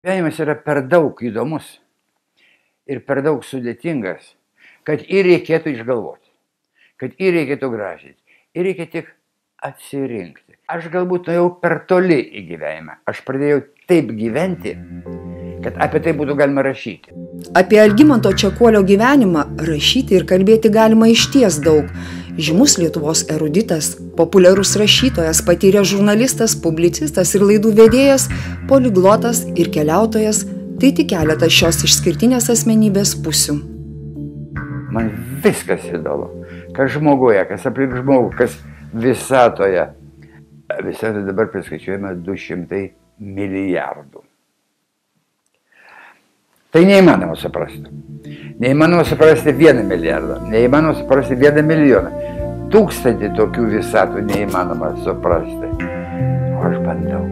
Gyvenimas yra per daug įdomus ir per daug sudėtingas, kad jį reikėtų išgalvoti, kad jį reikėtų gražinti. Ir reikia tik atsirinkti. Aš galbūt nuėjau per toli į gyvenimą. Aš pradėjau taip gyventi, kad apie tai būtų galima rašyti. Apie Algimanto Čekuolio gyvenimą rašyti ir kalbėti galima išties daug. Žymus Lietuvos eruditas, populiarus rašytojas, patyręs žurnalistas, publicistas ir laidų vedėjas, poliglotas ir keliautojas – tai tik keletas šios išskirtinės asmenybės pusių. Man viskas įdomu, kas žmoguje, kas aplink žmogų, kas visatoje. Visatoje dabar priskaičiuojame 200 milijardų. Tai neįmanoma suprasti. Neįmanoma suprasti 1 milijardą, neįmanoma suprasti 1 milijoną. 1000 tokių visatų neįmanoma suprasti. O aš bandau.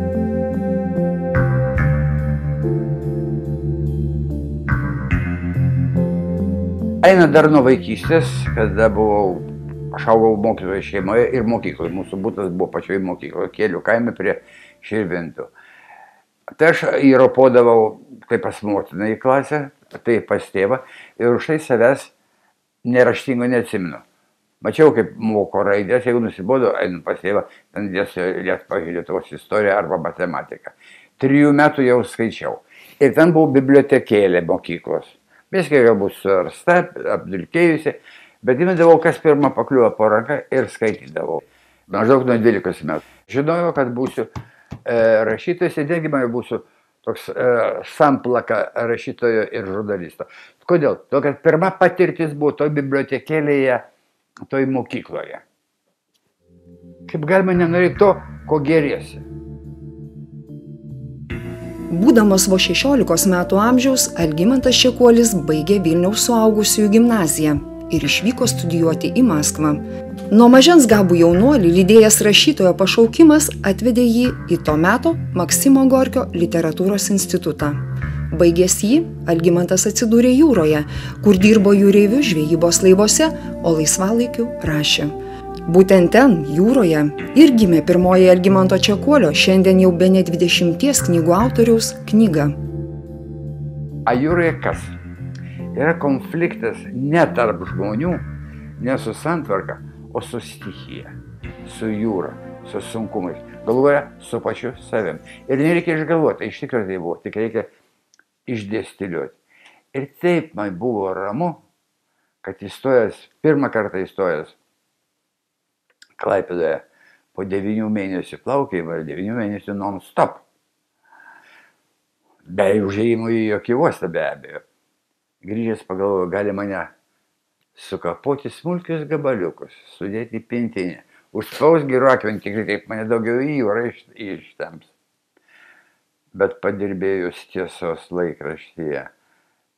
Eina dar nuo vaikystės, kada aš augau mokytojo šeimoje ir mokykloje. Mūsų butas buvo pačioje mokykloje, Kėlių kaime prie Širvintų. Tai aš įropodavau tai pas motiną į klasę, tai pas tėvą ir už tai savęs neraštingo neatsimenu. Mačiau, kaip moko raidės, jeigu nusibodo, einu pas tėvą, ten dėstė Lietuvos istoriją arba matematiką. 3 metų jau skaičiau. Ir ten buvo bibliotekėlė mokyklos. Viskai galbūt surasta, apdulkėjusi, bet imdavau, kas pirmą pakliuvo po ranką ir skaitydavau. Maždaug nuo 12 metų. Žinojau, kad būsiu rašytojas ir netgi man būsiu toks samplaka rašytojo ir žurnalisto. Kodėl? Todėl, kad pirma patirtis buvo toj bibliotekėlėje, toj mokykloje. Kaip galima nenorėti to, ko geriesi? Būdamas vos 16 metų amžiaus, Algimantas Čekuolis baigė Vilniaus suaugusiųjų gimnaziją ir išvyko studijuoti į Maskvą. Nuo mažens gabų jaunuolį lydėjęs rašytojo pašaukimas atvedė jį į to meto Maksimo Gorkio literatūros institutą. Baigęs jį, Algimantas atsidūrė jūroje, kur dirbo jūreiviu žvejybos laivuose, o laisvalaikiu rašė. Būtent ten, jūroje, ir gimė pirmoji Algimanto Čekuolio, šiandien jau bene 20 knygų autoriaus knyga. A jūroje kas? Yra konfliktas ne tarp žmonių, ne su santvarka, o su stichija, su jūra, su sunkumais, galvoje su pačiu savim. Ir nereikia išgalvoti, iš tikrųjų tai buvo, tik reikia išdėstiliuoti. Ir taip man buvo ramu, kad įstojęs, pirmą kartą įstojęs Klaipėdoje po 9 mėnesių plaukėjimo ir 9 mėnesių non-stop. Be užėjimo į jokį uostą be abejo. Grįžęs pagalvoju, gali mane sukapoti smulkius gabaliukus, sudėti į pintinę, užspaus gerų akmenį, tikrai taip mane daugiau į jūrą ištems. Bet padirbėjus Tiesos laikraštyje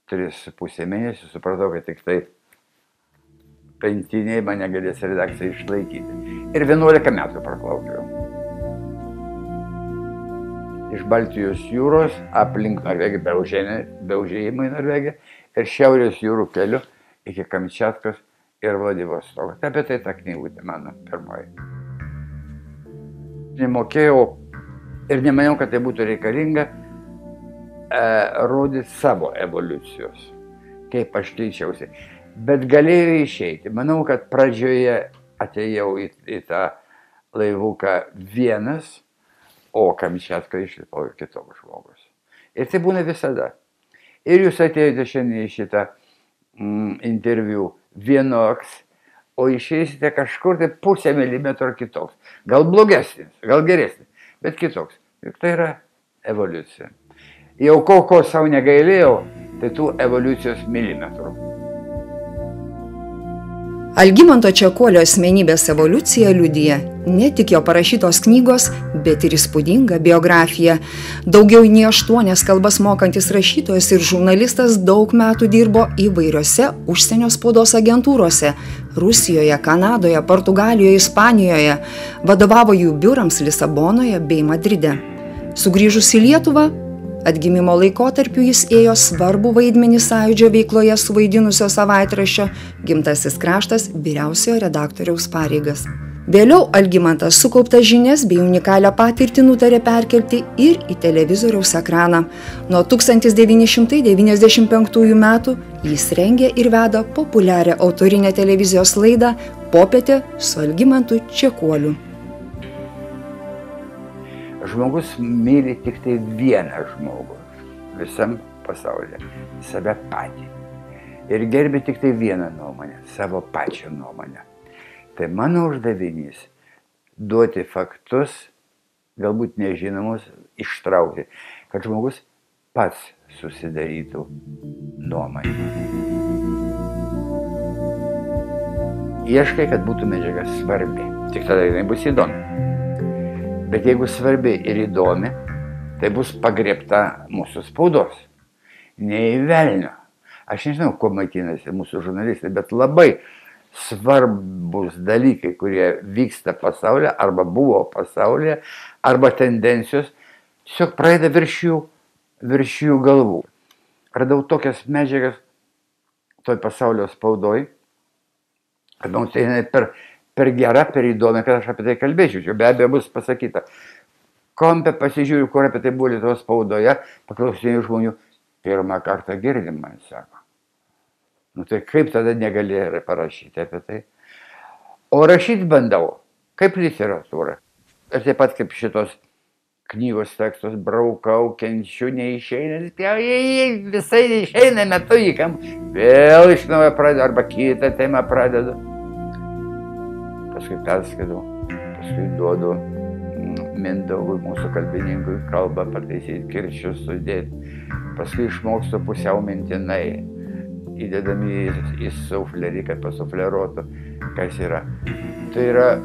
3,5 mėnesių supratau, kad tik taip pintiniai mane galės redakcija išlaikyti. Ir 11 metų praplaukiau. Iš Baltijos jūros aplink Norvegiją, be užėjimo į Norvegiją, ir šiaurės jūrų keliu iki Kamčiatkos ir Vladivostoko. Apie tai ta knygutė mano pirmoji. Nemokėjau ir nemaniau, kad tai būtų reikalinga rodyti savo evoliucijos, kaip aš keičiausi. Bet galėjo išeiti. Manau, kad pradžioje atėjau į tą laivuką vienas, o Kamčiatką išlipau kitoks žmogus. Ir tai būna visada. Ir jūs atėjote šiandien į šitą interviu vienoks, o išeisite kažkur tai 0,5 milimetro kitoks. Gal blogesnis, gal geresnis, bet kitoks. Juk tai yra evoliucija. Jau ko savo negailėjau, tai tų evoliucijos milimetrų. Algimanto Čekuolio asmenybės evoliucija liudija ne tik jo parašytos knygos, bet ir įspūdinga biografija. Daugiau nei 8 kalbas mokantis rašytojas ir žurnalistas daug metų dirbo įvairiose užsienio spaudos agentūrose – Rusijoje, Kanadoje, Portugalijoje, Ispanijoje, vadovavo jų biurams Lisabonoje bei Madride. Sugrįžus į Lietuvą, atgimimo laikotarpiu jis ėjo svarbų vaidmenį Sąjūdžio veikloje suvaidinusio savaitraščio Gimtasis kraštas vyriausiojo redaktoriaus pareigas. Vėliau Algimantas sukauptas žinias bei unikalią patirtį nutarė perkelti ir į televizoriaus ekraną. Nuo 1995 metų jis rengia ir veda populiarią autorinę televizijos laidą Popietė su Algimantu Čekuoliu. Žmogus myli tik tai vieną žmogų visam pasaulyje – save patį. Ir gerbė tik tai vieną nuomonę – savo pačią nuomonę. Tai mano uždavinys – duoti faktus, galbūt nežinomus, ištraukti, kad žmogus pats susidarytų nuomonę. Ieškai, kad būtų medžiaga svarbi, tik tada jinai bus įdomi. Bet jeigu svarbi ir įdomi, tai bus pagriebta mūsų spaudos. Nei velnio. Aš nežinau, kuo maitinasi mūsų žurnalistai, bet labai svarbus dalykai, kurie vyksta pasaulyje, arba buvo pasaulyje, arba tendencijos, tiesiog praeida virš jų galvų. Radau tokias medžiagas toj pasaulio spaudoj, kad mums tai per gera, per įdomi, kad aš apie tai kalbėčiau. Čia be abejo bus pasakyta. Kompe pasižiūriu, kur apie tai buvo Lietuvos spaudoje, paklausinėjau žmonių, pirmą kartą girdim, man sako. Nu tai kaip tada negalėjai parašyti apie tai? O rašyti bandau, kaip literatūra. Ir taip pat kaip šitos knygos tekstus braukau, kenčiu, neišeina, visai neišeina, metu į kam, vėl iš naujo pradedu, arba kitą temą pradedu. Paskui perskaitau, paskui duodu Mindaugui, mūsų kalbininkui, kalbą pataisyti, kirčius sudėti. Paskui išmokstu pusiau mintinai, įdedami į suflerį, kad pasufleruotų, kas yra. Tai yra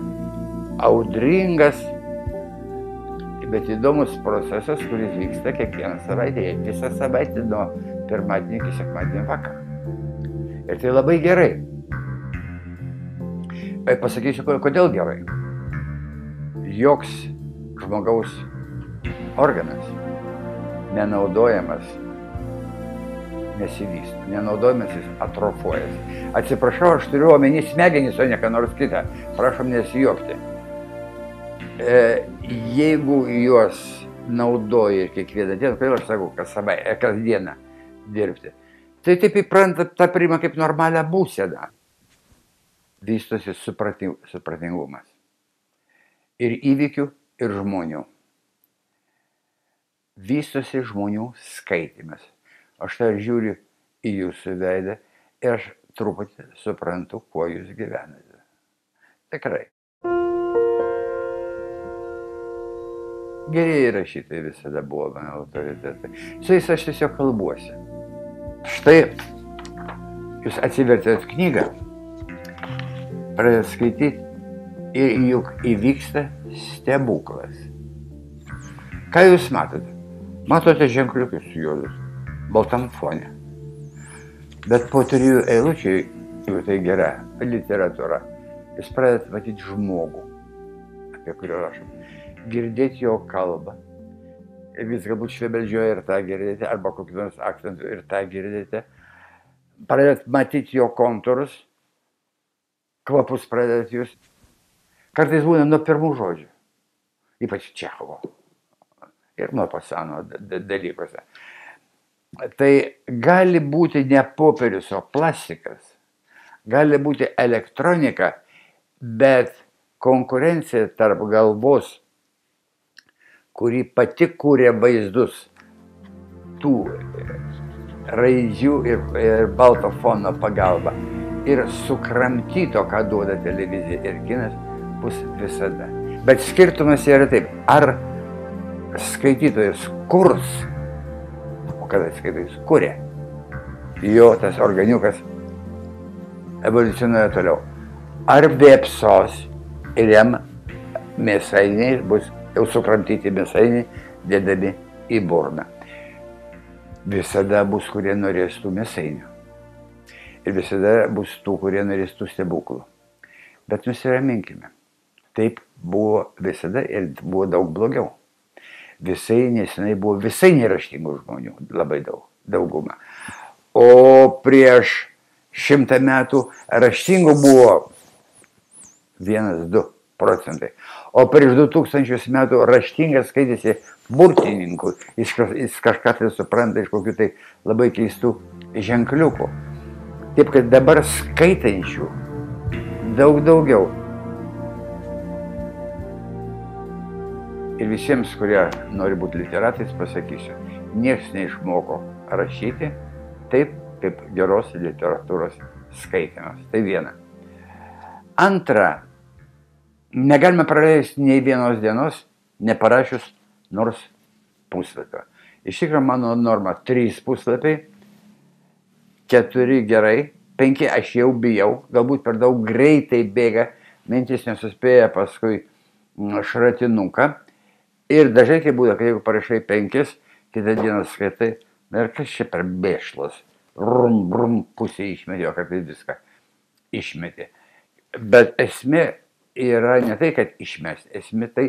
audringas, bet įdomus procesas, kuris vyksta kiekvieną savaitę, visą savaitę nuo pirmadienio iki sekmadienio vakarą. Ir tai labai gerai. Pasakysiu, kodėl gerai. Joks žmogaus organas nenaudojamas nesivysto, nenaudojamas jis atrofuojas. Atsiprašau, aš turiu omeny smegenis, o ne ką nors kitą. Prašom nesijuokti. Jeigu juos naudoji kiekvieną dieną, kodėl aš sakau, kasdieną dirbti, tai taip įpranta, tą priima kaip normalią būseną. Vystosi supratingumas. Ir įvykių, ir žmonių. Vystosi žmonių skaitymas. Aš tai žiūriu į jūsų veidą ir aš truputį suprantu, kuo jūs gyvenate. Tikrai. Gerieji rašytojai visada buvo mano autoritetai. Su jais aš tiesiog kalbuosi. Štai jūs atsivertėt knygą, pradėt skaityti ir juk įvyksta stebuklas. Ką jūs matote? Matote ženkliukus juodus, baltam fone. Bet po 3 eilučių, jau tai gera literatūra, jūs pradėt matyti žmogų, apie kurio rašom. Girdėti jo kalbą. Ir vis galbūt švebeldžioja ir tą girdėti, arba kokį nors akcentų ir tą girdėti. Pradėt matyti jo kontūrus, kvapus pradėt jūs. Kartais būna nuo pirmų žodžių, ypač Čechovo ir nuo pasano dalykuose. Tai gali būti ne popierius, o plastikas, gali būti elektronika, bet konkurencija tarp galvos, kuri pati kūrė vaizdus tų raidžių ir balto fono pagalba ir sukramtyto, ką duoda televizija ir kinas, bus visada. Bet skirtumas yra taip, ar skaitytojas kurs, o kada skaitytojas kuria, jo tas organiukas evoliucionuoja toliau. Ar vėpsos ir jam mėsainiai bus jau sukramtyti mėsainiai, dėdami į burną. Visada bus, kurie norės tų mėsainių. Ir visada bus tų, kurie norės tų stebuklų. Bet nusiraminkime. Taip buvo visada ir buvo daug blogiau. Visai nesenai buvo visai neraštingų žmonių, labai dauguma. O prieš 100 metų raštingų buvo 1, 2, procentai. O prieš 2000 metų raštingas skaitėsi burtininkų. Jis kažką tai supranta iš kokių tai labai keistų ženkliukų. Taip, kad dabar skaitančių daug daugiau. Ir visiems, kurie nori būti literatais, pasakysiu, niekas neišmoko rašyti taip, kaip geros literatūros skaitimas. Tai viena. Antra, negalime praleisti nei vienos dienos, neparašius nors puslapio. Iš tikrųjų, mano norma 3 puslapiai, 4 gerai, 5 aš jau bijau, galbūt per daug greitai bėga, mintis nesuspėja paskui šratinuką. Ir dažnai tai būna, kad jeigu parašai 5, kitą dieną skaitai, ir kas čia per bėšlas, brum, pusė išmetė, o kartais viską išmetė. Bet esmė yra ne tai, kad išmesti, esmė tai,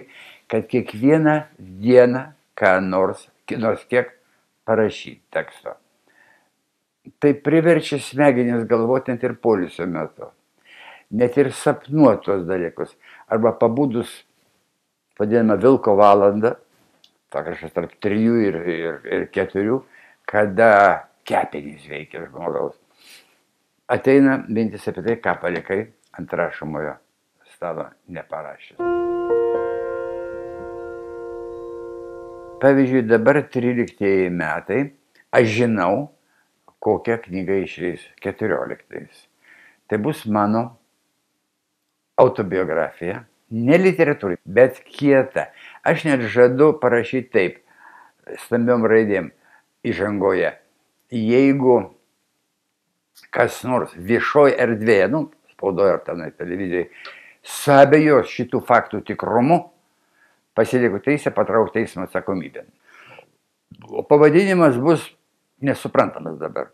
kad kiekvieną dieną ką nors kiek parašyti teksto. Tai priverčia smegenis galvoti net ir poilsio metu, net ir sapnuotos dalykus, arba pabudus, vadinama vilko valandą, kažkas tarp 3 ir 4, kada kepenys veikia žmogaus. Ateina mintis apie tai, ką palikai ant rašomojo stalo neparašęs. Pavyzdžiui, dabar 13 metai, aš žinau, kokią knygą išeis 14. Tai bus mano autobiografija, ne literatūrai, bet kieta. Aš net žadu parašyti taip, stambiom raidėm įžangoje. Jeigu kas nors viešoje erdvėje, spaudoje ar tenai televizijai, suabejos šitų faktų tikrumu, pasilieku teisę patraukti teismo atsakomybėn. O pavadinimas bus nesuprantamas dabar.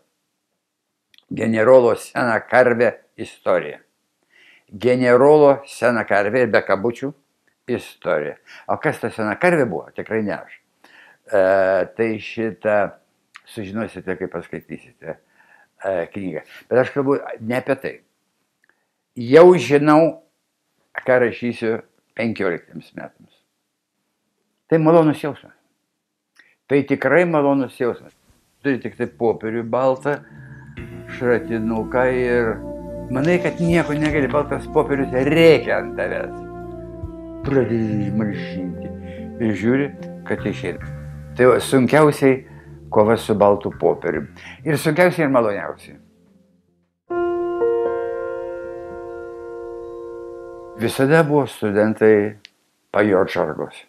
Generolo sena karvė istorija. Generolo sena karvė, be kabučių, istorija. O kas ta sena karvė buvo? Tikrai ne aš. Tai šitą sužinosite, kai paskaitysite knygą. Bet aš kalbu ne apie tai. Jau žinau, ką rašysiu 15 metams. Tai malonus jausmas. Tai tikrai malonus jausmas. Turi tik tai popierių baltą, šratinuką ir manai, kad nieko negali, baltas popierius rėkia ant tavęs. Pradedi malšinti ir žiūri, kad išeina. Tai sunkiausiai kova su baltu popieriu. Ir sunkiausiai ir maloniausiai. Visada buvo studentai pajodžargos.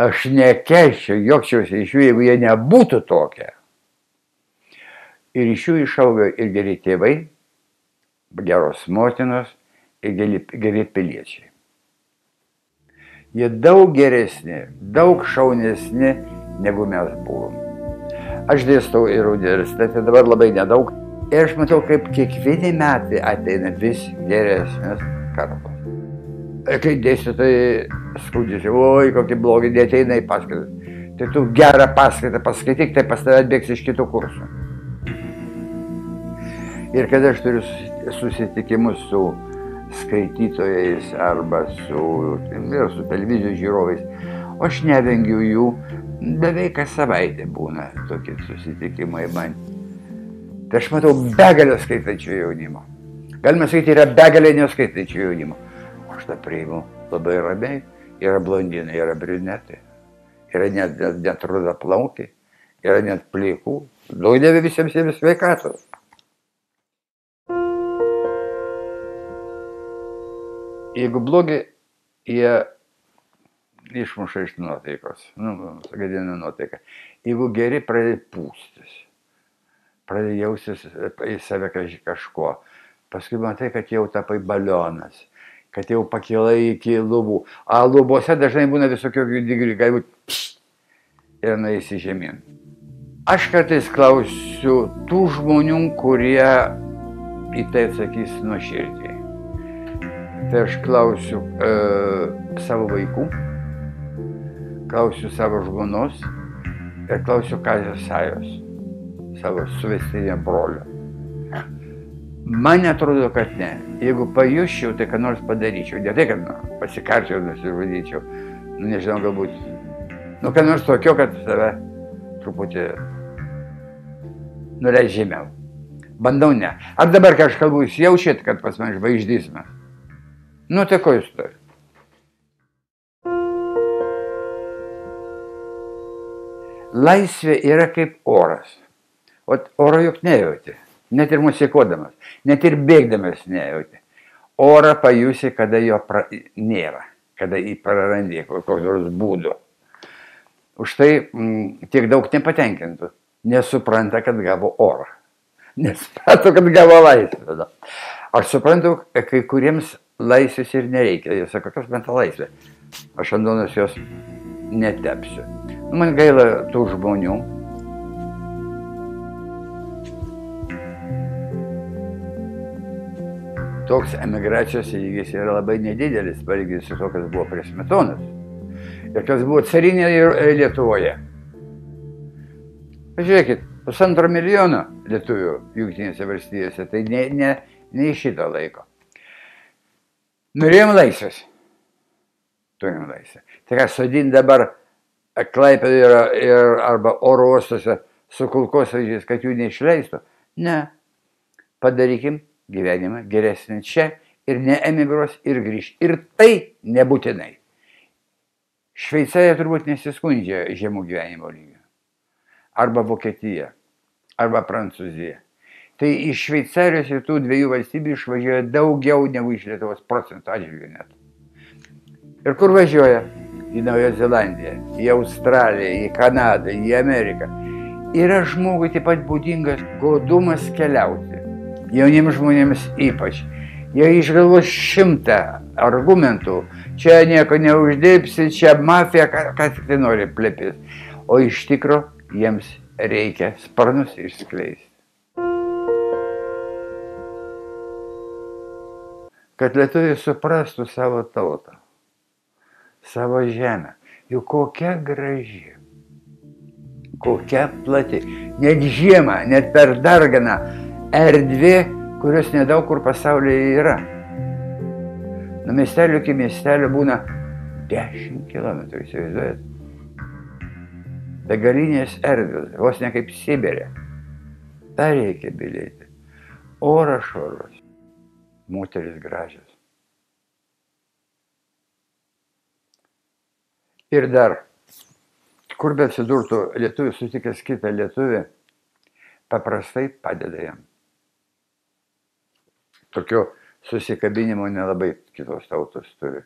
Aš nekeščiau, jokčiausi iš jų, jeigu jie nebūtų tokie. Ir iš jų išaugo ir geri tėvai, geros motinos ir geri piliečiai. Jie daug geresni, daug šaunesni, negu mes buvom. Aš dėstau ir universitete, dabar labai nedaug. Ir aš matau, kaip kiekvieni metai ateina vis geresnės kartos. Kai dėstytojai skundžiasi, oi, kokie blogi, jie ateina į paskaitas. Tai tu gerą paskaitą paskaityk, tai pas tave atbėgs iš kitų kursų. Ir kada aš turiu susitikimus su skaitytojais arba su televizijos žiūrovais, aš nevengiu jų, beveik kas savaitę būna tokie susitikimai man. Tai aš matau begalę skaitančių jaunimo. Galima sakyti, yra begalė neskaitančių jaunimo. Aš tą priimu labai ramiai. Yra blondinai, yra briunetai. Yra net rudaplaukiai. Yra net plikų. Daug dievė visiems sveikatos. Jeigu blogi, jie išmuša iš nuotaikos. Gadina nuotaiką. Jeigu geri, pradeda pūstis. Pradeda jaustis į save kažko. Paskui matai, kad jau tapai balionas. Kad jau pakilai iki lubų. O lubose dažnai būna visokių digrių, galbūt pšt, ir nueisi žemyn. Aš kartais klausiu tų žmonių, kurie į tai atsakys nuoširdžiai. Tai aš klausiu savo vaikų, klausiu savo žmonos ir klausiu Kazio Sajos, savo suvestinio brolio. Man atrodo, kad ne. Jeigu pajusčiau, tai ką nors padaryčiau. Ne tai, kad pasikarčiau, nusižudyčiau. Nežinau, galbūt. Ką nors tokio, kad save truputį nuleis žemiau. Bandau ne. Ar dabar, kai aš kalbu, jūs jaučiat, kad pas mane žvaigždys mes? Tai ko jūs turi? Laisvė yra kaip oras. Oro juk nejauti. Net ir musikuodamas, net ir bėgdamas nejauti. Orą pajusi, kada jo nėra, kada jį prarandi kokios nors būdų. Už tai tiek daug nepatenkintų. Nesupranta, kad gavo orą. Nesuprato, kad gavo laisvę. Aš suprantu, kai kuriems laisvės ir nereikia. Jie sako, kas man ta laisvė? Aš ant duonos jos netepsiu. Man gaila tų žmonių. Toks emigracijos lygis yra labai nedidelis, palyginti su to, kas buvo prie Smetonos. Ir kas buvo carinėje Lietuvoje. Pažiūrėkit, 1,5 milijono lietuvių Jungtinėse valstijose, tai ne iš šito laiko. Norėjom laisvės. Turim laisvę. Tai ką sodint dabar Klaipėdoje arba oro uostuose su kulkosvaidžiais, kad jų neišleistų? Ne. Padarykim gyvenimą geresnį čia ir neemigruos ir grįžt. Ir tai nebūtinai. Šveicarija turbūt nesiskundžia žemų gyvenimo lygio. Arba Vokietija, arba Prancūzija. Tai iš Šveicarijos ir tų dviejų valstybių išvažiuoja daugiau negu iš Lietuvos procentų atžvilgių net. Ir kur važiuoja? Į Naują Zelandiją, į Australiją, į Kanadą, į Ameriką. Yra žmogui taip pat būdingas godumas keliauti. Jauniems žmonėms ypač. Jie išgalvos 100 argumentų. Čia nieko neuždirbsi, čia mafija, ką tik tai nori plepės. O iš tikro jiems reikia sparnus išskleisti. Kad lietuviai suprastų savo tautą, savo žemę. Juk kokia graži, kokia plati. Net žiemą, net per darganą erdvė, kurios nedaug kur pasaulyje yra. Nuo miestelio iki miestelio būna 10 kilometrų, įsivaizduojat? Begalinės erdvės, vos ne kaip Sibirė. Ta reikia mylėti. Oras švarus, moteris gražios. Ir dar, kur be atsidurtų lietuvis sutikęs kitą lietuvį, paprastai padeda jam. Tokio susikabinimo nelabai kitos tautos turi.